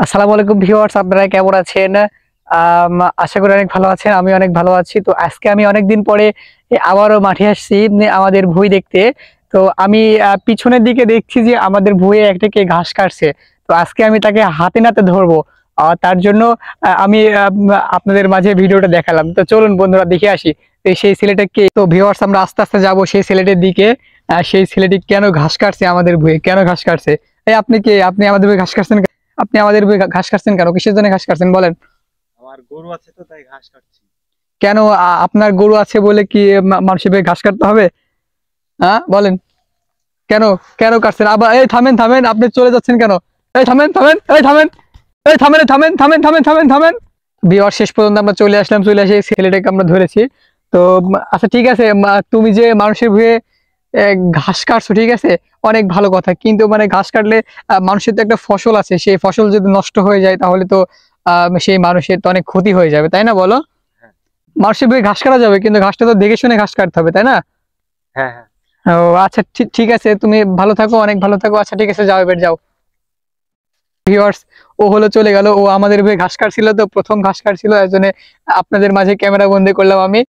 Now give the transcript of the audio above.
আসসালামু আলাইকুম ভিউয়ার্স, আপনারা কেমন আছেন? আশা করি অনেক ভালো আছেন। আমি অনেক ভালো আছি। তো আজকে আমি অনেকদিন পরে আবারও মাঠে আসছি আমাদের ভুঁই দেখতে। তো আমি পিছনের দিকে দেখছি যে আমাদের ভুঁইয়ে একটা কে ঘাস কাটছে। তো আজকে আমি তাকে হাতে নাতে ধরবো। তার জন্য আমি আপনাদের মাঝে ভিডিওটা দেখালাম। তো চলুন বন্ধুরা দেখে আসি সেই ছেলেটা কে। তো ভিউয়ার্স, আমরা আস্তে আস্তে যাবো সেই ছেলেটির দিকে। সেই ছেলেটি কেন ঘাস কাটছে আমাদের ভুঁইয়ে, কেন ঘাস কাটছে? এই আপনি কে? আপনি আমাদের ভুঁইয়ে ঘাস কাটছেন? আপনি আমাদের ভুঁইয়ে ঘাস কাটছেন কেন? কিসের জন্য ঘাস কাটছেন বলেন? আমার গরু আছে তো তাই ঘাস কাটছি। কেন আপনার গরু আছে বলে কি মানুষের ভুঁইয়ে ঘাস কাটতে হবে? হ্যাঁ বলেন, কেন? কেন কাটছেন? আবার এই থামেন থামেন, আপনি চলে যাচ্ছেন কেন? এই থামেন থামেন, এই থামেন, এই থামেন, থামেন থামেন থামেন থামেন থামেন। বিয়ার শেষ পর্যন্ত আমরা চলে আসলাম, চলে এসে ছেলেটাকে আমরা ধরেছি। তো আচ্ছা ঠিক আছে, তুমি যে মানুষের ভুঁইয়ে ঘাস কাটছো, ঠিক আছে, অনেক ভালো কথা, কিন্তু মানে ঘাস কাটলে মানুষের তো একটা ফসল আছে, সেই ফসল যদি নষ্ট হয়ে যায় তাহলে তো সেই মানুষের তো অনেক ক্ষতি হয়ে যাবে, তাই না বলো? হ্যাঁ, মানুষের ভুঁইয়ে ঘাস কাটা যাবে, কিন্তু ঘাসটা তো দেখে শুনে ঘাস কাটতে হবে, তাই না? হ্যাঁ, হ্যাঁ। ও আচ্ছা, ঠিক আছে, তুমি ভালো থাকো, অনেক ভালো থাকো। আচ্ছা ঠিক আছে, যাও, এবার যাও। ভিউয়ার্স, ও হলো চলে গেল। ও আমাদের ভুঁইয়ে ঘাস কাটছিল, তো প্রথম ঘাস কাটছিল, এর জন্য আপনাদের মাঝে ক্যামেরা বন্দি করলাম আমি।